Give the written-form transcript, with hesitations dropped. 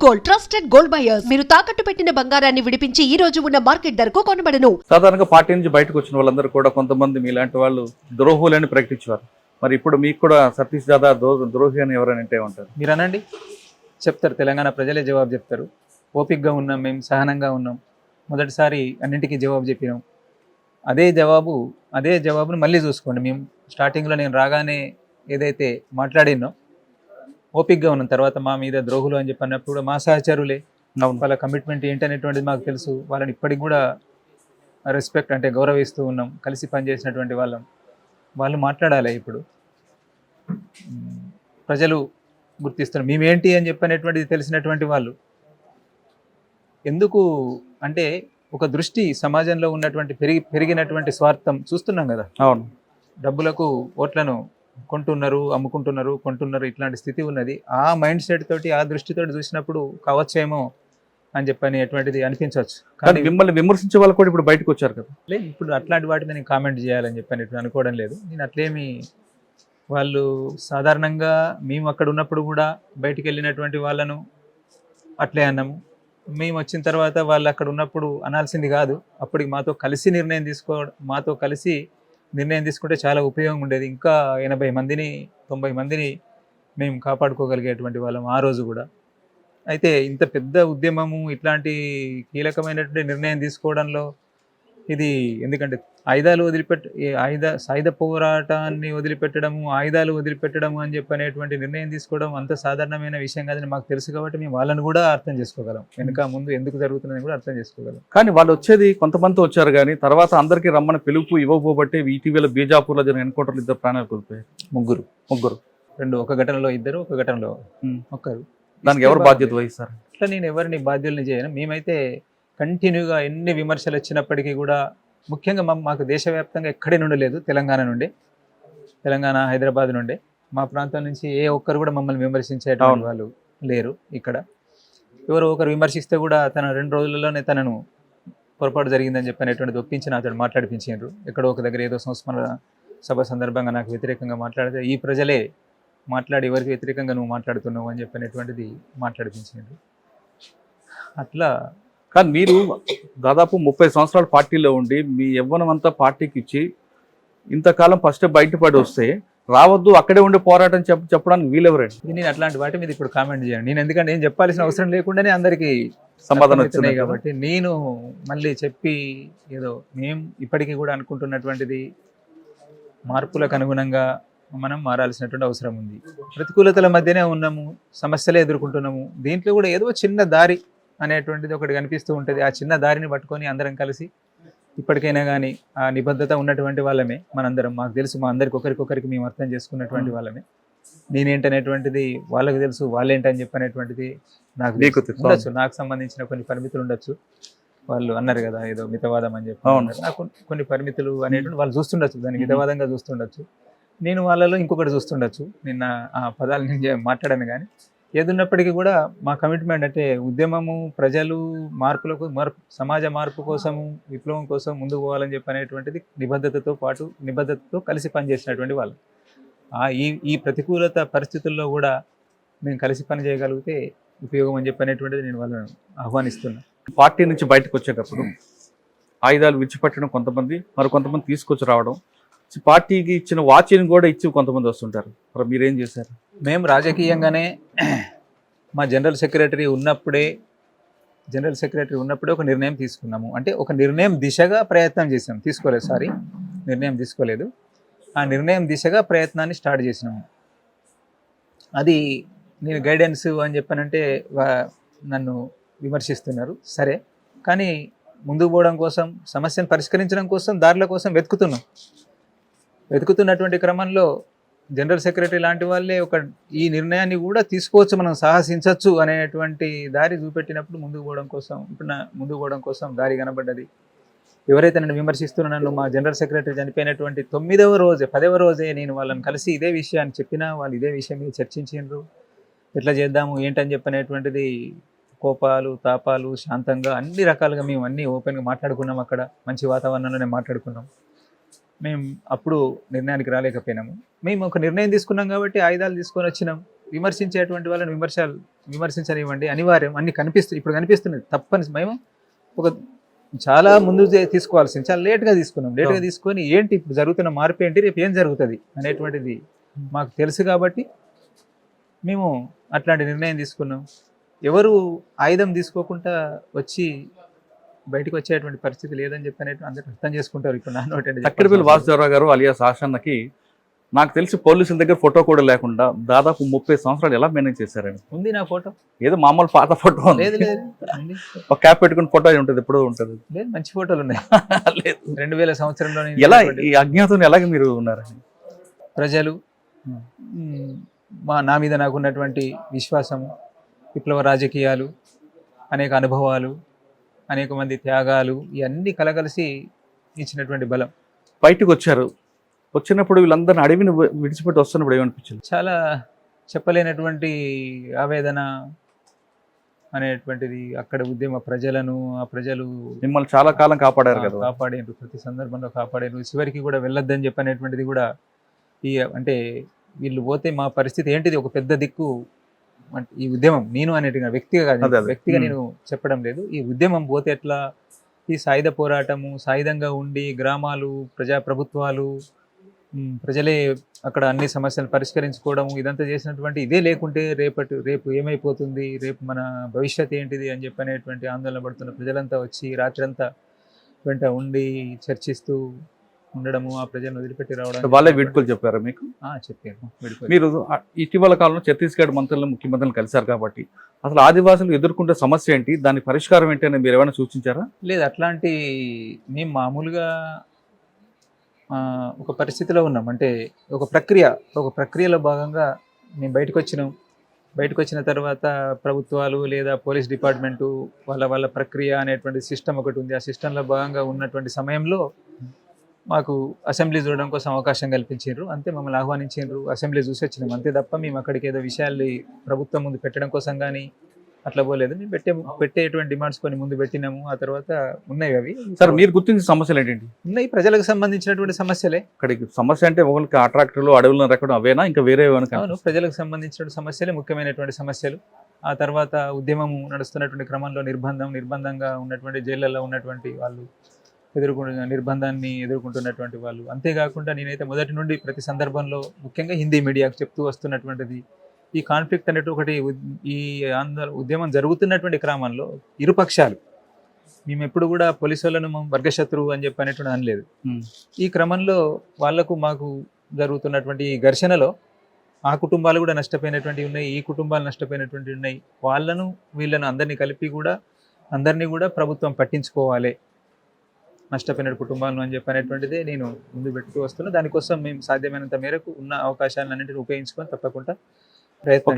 Gold, trusted gold buyers. మీరు తాకట్టు పెట్టిన బంగారాన్ని విడిపించి ఈ రోజు ఉన్న మార్కెట్ ధరకు కొనబడను. సాధారణంగా పార్టీ నుంచి బయటకు వచ్చిన వాళ్ళందరూ కూడా కొంతమంది మీలాంటి వాళ్ళు ద్రోహులని ప్రకటించేవారు. మరి ఇప్పుడు మీకు కూడా సతీష్ దాదా ద్రోహి అని ఎవరైనా అంటే ఉంటారు? మీరు అనండి, చెప్తారు. తెలంగాణ ప్రజలే జవాబు చెప్తారు. ఓపికగా ఉన్నాం, మేము సహనంగా ఉన్నాం. మొదటిసారి అన్నింటికీ జవాబు చెప్పినాం. అదే జవాబును మళ్ళీ చూసుకోండి. మేము స్టార్టింగ్లో నేను రాగానే ఏదైతే మాట్లాడినో ఓపికగా ఉన్నాం. తర్వాత మా మీద ద్రోహులు అని చెప్పినప్పుడు మా సహచరులే, వాళ్ళ కమిట్మెంట్ ఏంటనేటువంటిది మాకు తెలుసు. వాళ్ళని ఇప్పటికి కూడా రెస్పెక్ట్ అంటే గౌరవిస్తూ ఉన్నాం. కలిసి పనిచేసినటువంటి వాళ్ళు మాట్లాడాలి. ఇప్పుడు ప్రజలు గుర్తిస్తున్నారు మేమేంటి అని చెప్పనేటువంటిది తెలిసినటువంటి వాళ్ళు. ఎందుకు అంటే ఒక దృష్టి సమాజంలో ఉన్నటువంటి పెరిగినటువంటి స్వార్థం చూస్తున్నాం కదా. అవును, డబ్బులకు ఓట్లను కొంటున్నారు ఇట్లాంటి స్థితి ఉన్నది. ఆ మైండ్ సెట్ తోటి, ఆ దృష్టితోటి చూసినప్పుడు కావచ్చేమో అని చెప్పని ఎటువంటిది అనిపించవచ్చు. కానీ మిమ్మల్ని విమర్శించే వాళ్ళు కూడా ఇప్పుడు బయటకు వచ్చారు కదా. లేదు, ఇప్పుడు అట్లాంటి వాటిని నేను కామెంట్ చేయాలని చెప్పని అనుకోవడం లేదు. నేను అట్లేమి, వాళ్ళు సాధారణంగా మేము అక్కడ ఉన్నప్పుడు కూడా బయటికి వెళ్ళినటువంటి వాళ్ళను అట్లే అన్నాము. మేము వచ్చిన తర్వాత వాళ్ళు అక్కడ ఉన్నప్పుడు అనాల్సింది కాదు. అప్పటికి మాతో కలిసి నిర్ణయం తీసుకుంటే చాలా ఉపయోగం ఉండేది. ఇంకా 80 మందిని 90 మందిని మేము కాపాడుకోగలిగేటువంటి వాళ్ళం ఆ రోజు కూడా. అయితే ఇంత పెద్ద ఉద్యమము, ఇట్లాంటి కీలకమైనటువంటి నిర్ణయం తీసుకోవడంలో ఇది ఎందుకంటే సాయుధ పోరాటాన్ని వదిలిపెట్టడము, ఆయుధాలు వదిలిపెట్టడము అని చెప్పనేటువంటి నిర్ణయం తీసుకోవడం అంత సాధారణమైన విషయం కాదని మాకు తెలుసు. కాబట్టి మేము వాళ్ళని కూడా అర్థం చేసుకోగలం, వెనుక ముందు ఎందుకు జరుగుతుందని కూడా అర్థం చేసుకోగలం. కానీ వాళ్ళు వచ్చేది కొంతమంది వచ్చారు, కానీ తర్వాత అందరికీ రమ్మని పిలుపు ఇవ్వకపోబట్టి ఇటీవల బీజాపూర్లో జరిగిన ఎన్కౌంటర్లు 2 ప్రాణాలు కోల్పోయారు. ముగ్గురు ఒక ఘటనలో 2, ఒక ఘటనలో 1. దానికి ఎవరు బాధ్యత వహిస్తారు? అట్లా నేను ఎవరిని బాధ్యుల్ని చేయను. మేమైతే కంటిన్యూగా ఎన్ని విమర్శలు వచ్చినప్పటికీ కూడా, ముఖ్యంగా మాకు దేశవ్యాప్తంగా ఎక్కడి నుండి లేదు, తెలంగాణ హైదరాబాద్ నుండే, మా ప్రాంతం నుంచి ఏ ఒక్కరు కూడా మమ్మల్ని విమర్శించేటువంటి వాళ్ళు లేరు. ఇక్కడ ఎవరో ఒకరు విమర్శిస్తే కూడా తన 2 రోజులలోనే తనను పొరపాటు జరిగిందని చెప్పినటువంటిది ఒప్పించి నాతో మాట్లాడిపించారు. ఎక్కడో ఒక దగ్గర ఏదో సంస్మరణ సభ సందర్భంగా నాకు వ్యతిరేకంగా మాట్లాడితే, ఈ ప్రజలే మాట్లాడి ఎవరికి వ్యతిరేకంగా నువ్వు మాట్లాడుతున్నావు అని చెప్పినటువంటిది మాట్లాడిపించారు. అట్లా. కానీ మీరు దాదాపు 30 సంవత్సరాల పార్టీలో ఉండి మీ యవ్వనం అంతా పార్టీకి ఇచ్చి ఇంతకాలం ఫస్ట్ బయటపడి వస్తే రావద్దు, అక్కడే ఉండి పోరాటం చెప్పడానికి వీలెవరండి? నేను అట్లాంటి వాటి మీద ఇప్పుడు కామెంట్ చేయను. నేను ఎందుకంటే ఏం చెప్పాల్సిన అవసరం లేకుండానే అందరికీ సమాధానం వచ్చింది కాబట్టి నేను మళ్ళీ చెప్పి ఏదో మేము ఇప్పటికీ కూడా అనుకుంటున్నటువంటిది, మార్పులకు అనుగుణంగా మనం మారాల్సినటువంటి అవసరం ఉంది. ప్రతికూలతల మధ్యనే ఉన్నాము, సమస్యలే ఎదుర్కొంటున్నాము. దీంట్లో కూడా ఏదో చిన్న దారి అనేటువంటిది ఒకటి కనిపిస్తూ ఉంటుంది. ఆ చిన్న దారిని పట్టుకొని అందరం కలిసి ఇప్పటికైనా కానీ ఆ నిబద్ధత ఉన్నటువంటి వాళ్ళమే మనందరం. మాకు తెలుసు, మా అందరికి ఒకరికొకరికి మేము అర్థం చేసుకున్నటువంటి వాళ్ళమే. నేనేంటనేటువంటిది వాళ్ళకి తెలుసు, వాళ్ళేంటని చెప్పనేటువంటిది నాకు ఉండొచ్చు. నాకు సంబంధించిన కొన్ని పరిమితులు ఉండొచ్చు. వాళ్ళు అన్నారు కదా ఏదో మితవాదం అని చెప్పి, నాకు కొన్ని పరిమితులు అనేటువంటి వాళ్ళు చూస్తుండొచ్చు, దాన్ని మితవాదంగా చూస్తుండొచ్చు. నేను వాళ్ళలో ఇంకొకటి చూస్తుండొచ్చు. నిన్న ఆ పదాలు నేను మాట్లాడాను. కానీ ఏదున్నప్పటికీ కూడా మా కమిట్మెంట్ అంటే ఉద్యమము, ప్రజలు సమాజ మార్పు కోసము, విప్లవం కోసం ముందుకు పోవాలని చెప్పనేటువంటిది నిబద్ధతతో కలిసి పనిచేసినటువంటి వాళ్ళు. ఈ ప్రతికూలత పరిస్థితుల్లో కూడా మేము కలిసి పని చేయగలిగితే ఉపయోగం అని చెప్పనేటువంటిది నేను వాళ్ళని ఆహ్వానిస్తున్నాను. పార్టీ నుంచి బయటకు వచ్చేటప్పుడు ఆయుధాలు విడిచిపెట్టడం కొంతమంది, మరి కొంతమంది తీసుకొచ్చి రావడం, పార్టీకి ఇచ్చిన వాచ్ని కూడా ఇచ్చి కొంతమంది వస్తుంటారు. మరి మీరేం చేశారు? మేము రాజకీయంగానే మా జనరల్ సెక్రటరీ ఉన్నప్పుడే ఒక నిర్ణయం తీసుకున్నాము. అంటే ఒక నిర్ణయం దిశగా ప్రయత్నం చేసాము. నిర్ణయం తీసుకోలేదు. ఆ నిర్ణయం దిశగా ప్రయత్నాన్ని స్టార్ట్ చేసినాము. అది నేను గైడెన్స్ అని చెప్పానంటే నన్ను విమర్శిస్తున్నారు. సరే, కానీ ముందుకు పోవడం కోసం, సమస్యను పరిష్కరించడం కోసం, దారుల కోసం వెతుకుతున్నటువంటి క్రమంలో జనరల్ సెక్రటరీ లాంటి వాళ్ళే ఈ నిర్ణయాన్ని కూడా తీసుకోవచ్చు, మనం సాహసించవచ్చు అనేటువంటి దారి చూపెట్టినప్పుడు ముందుకు పోవడం కోసం దారి కనబడ్డది. ఎవరైతే నన్ను విమర్శిస్తున్నా, నన్ను మా జనరల్ సెక్రటరీ చనిపోయినటువంటి 10వ రోజే నేను వాళ్ళని కలిసి ఇదే విషయాన్ని చెప్పినా, వాళ్ళు ఇదే విషయం మీద చర్చించారు. ఎట్లా చేద్దాము ఏంటని చెప్పనేటువంటిది కోపాలు, తాపాలు, శాంతంగా అన్ని రకాలుగా మేము అన్నీ ఓపెన్గా మాట్లాడుకున్నాం. అక్కడ మంచి వాతావరణంలోనే మాట్లాడుకున్నాం. మేము అప్పుడు నిర్ణయానికి రాలేకపోయినాము. మేము ఒక నిర్ణయం తీసుకున్నాం కాబట్టి ఆయుధాలు తీసుకొని వచ్చినాం. విమర్శించేటువంటి వాళ్ళని విమర్శించనివ్వండి, అనివార్యం. అన్ని ఇప్పుడు కనిపిస్తున్నది తప్పని మేము ఒక చాలా ముందు తీసుకోవాల్సింది చాలా లేట్గా తీసుకొని ఏంటి ఇప్పుడు జరుగుతున్న మార్పు ఏంటి, రేపు ఏం జరుగుతుంది అనేటువంటిది మాకు తెలుసు కాబట్టి మేము అట్లాంటి నిర్ణయం తీసుకున్నాం. ఎవరు ఆయుధం తీసుకోకుండా వచ్చి బయటకు వచ్చేటువంటి పరిస్థితి లేదని చెప్పి అందరూ అర్థం చేసుకుంటారు. ఇప్పుడు చక్కెరపల్లి వాసుదేవరావు గారు అలియాస్ ఆషన్నకి నాకు తెలిసి పోలీసుల దగ్గర ఫోటో కూడా లేకుండా దాదాపు 30 సంవత్సరాలు ఎలా మేనేజ్ చేశారని. ఉంది నా ఫోటో, ఏదో మామూలు పాత ఫోటో ఉంది. లేదు ఉంది. ఒక క్యాప్ పెట్టుకుని ఫోటో ఉంటుంది, ఎప్పుడూ ఉంటుంది. లేదు, మంచి ఫోటోలు ఉన్నాయి. లేదు, 2000 సంవత్సరంలో ఎలా ఈ అజ్ఞాతం ఎలాగ మీరు ఉన్నారని ప్రజలు నా మీద నాకున్నటువంటి విశ్వాసము, విప్లవ రాజకీయాలు, అనేక అనుభవాలు, అనేక మంది త్యాగాలు, ఇవన్నీ కలగలిసి ఇచ్చినటువంటి బలం. బయటకు వచ్చినప్పుడు వీళ్ళందరిని అడవిని విడిచిపెట్టి వస్తున్నప్పుడు ఏమనిపించింది? చాలా చెప్పలేనటువంటి ఆవేదన అనేటువంటిది. అక్కడ ఉద్యమ ఆ ప్రజలు మిమ్మల్ని చాలా కాలం కాపాడారు కదా, కాపాడారు, ప్రతి సందర్భంలో కాపాడారు. చివరికి కూడా వెళ్ళొద్దని చెప్పనేటువంటిది కూడా అంటే వీళ్ళు పోతే మా పరిస్థితి ఏంటిది, ఒక పెద్ద దిక్కు ఈ ఉద్యమం. నేను అనేటిగా వ్యక్తిగా నేను చెప్పడం లేదు, ఈ ఉద్యమం పోతే ఎట్లా, ఈ సాయుధ పోరాటము, సాయుధంగా ఉండి గ్రామాలు, ప్రభుత్వాలు, ప్రజలే అక్కడ అన్ని సమస్యలు పరిష్కరించుకోవడం, ఇదంతా చేసినటువంటి ఇదే లేకుంటే రేపు ఏమైపోతుంది, రేపు మన భవిష్యత్ ఏంటిది అని చెప్పనేటువంటి ఆందోళన పడుతున్న ప్రజలంతా వచ్చి రాత్రంతా వెంట ఉండి చర్చిస్తూ ఉండడము, ఆ ప్రజలను వదిలిపెట్టి రావడం. వాళ్ళే వీడ్కోలు చెప్పారు మీకు? చెప్పారు. మీరు ఇటీవల కాలంలో ఛత్తీస్గఢ్ మంత్రులను, ముఖ్యమంత్రులను కలిశారు కాబట్టి అసలు ఆదివాసులు ఎదుర్కొంటే సమస్య ఏంటి, దాని పరిష్కారం ఏంటి అని మీరు ఏమైనా సూచించారా? లేదు, అట్లాంటి మేము మామూలుగా ఒక పరిస్థితిలో ఉన్నాం. అంటే ఒక ప్రక్రియలో భాగంగా మేము బయటకు వచ్చిన తర్వాత ప్రభుత్వాలు లేదా పోలీస్ డిపార్ట్మెంటు వాళ్ళ ప్రక్రియ అనేటువంటి సిస్టమ్ ఒకటి ఉంది. ఆ సిస్టంలో భాగంగా ఉన్నటువంటి సమయంలో మాకు అసెంబ్లీ చూడడం కోసం అవకాశం కల్పించారు. అంతే, మమ్మల్ని ఆహ్వానించారు, అసెంబ్లీ చూసి వచ్చినాం అంతే తప్ప మేము అక్కడికి ఏదో విషయాలు ప్రభుత్వం ముందు పెట్టడం కోసం కానీ అట్లా పోలేదు. మేము పెట్టేటువంటి డిమాండ్స్ కొన్ని ముందు పెట్టినాము, ఆ తర్వాత ఉన్నాయి అవి. సార్, మీరు గుర్తించిన సమస్యలు ఏంటండి? ఉన్నాయి, ప్రజలకు సంబంధించినటువంటి సమస్యలే. అక్కడికి సమస్య అంటే ఒకరికి అట్రాక్టర్లు, అడవులను రెక్కడం అవేనా, ఇంకా వేరే? అవును, ప్రజలకు సంబంధించిన సమస్యలే ముఖ్యమైనటువంటి సమస్యలు. ఆ తర్వాత ఉద్యమం నడుస్తున్నటువంటి క్రమంలో నిర్బంధంగా ఉన్నటువంటి జైళ్ళల్లో ఉన్నటువంటి వాళ్ళు నిర్బంధాన్ని ఎదుర్కొంటున్నటువంటి వాళ్ళు. అంతేకాకుండా నేనైతే మొదటి నుండి ప్రతి సందర్భంలో ముఖ్యంగా హిందీ మీడియాకు చెప్తూ వస్తున్నటువంటిది, ఈ కాన్ఫ్లిక్ట్ అనేటువంటి ఒకటి, ఈ ఉద్యమం జరుగుతున్నటువంటి క్రమంలో ఇరుపక్షాలు, మేము ఎప్పుడు కూడా పోలీసు వాళ్ళను వర్గశత్రువు అని చెప్పి అనేటువంటి అనలేదు. ఈ క్రమంలో మాకు జరుగుతున్నటువంటి ఈ ఘర్షణలో ఆ కుటుంబాలు కూడా నష్టపోయినటువంటి ఉన్నాయి, ఈ కుటుంబాలు నష్టపోయినటువంటి ఉన్నాయి. వీళ్ళను అందరినీ కూడా ప్రభుత్వం పట్టించుకోవాలి, నష్టపోయిన కుటుంబాలను అని చెప్పనేటువంటిదే నేను ముందు పెట్టుతూ వస్తున్నా. దానికోసం మేము సాధ్యమైనంత మేరకు ఉన్న అవకాశాలన్నింటినీ ఉపయోగించుకొని తప్పకుండా ప్రయత్నం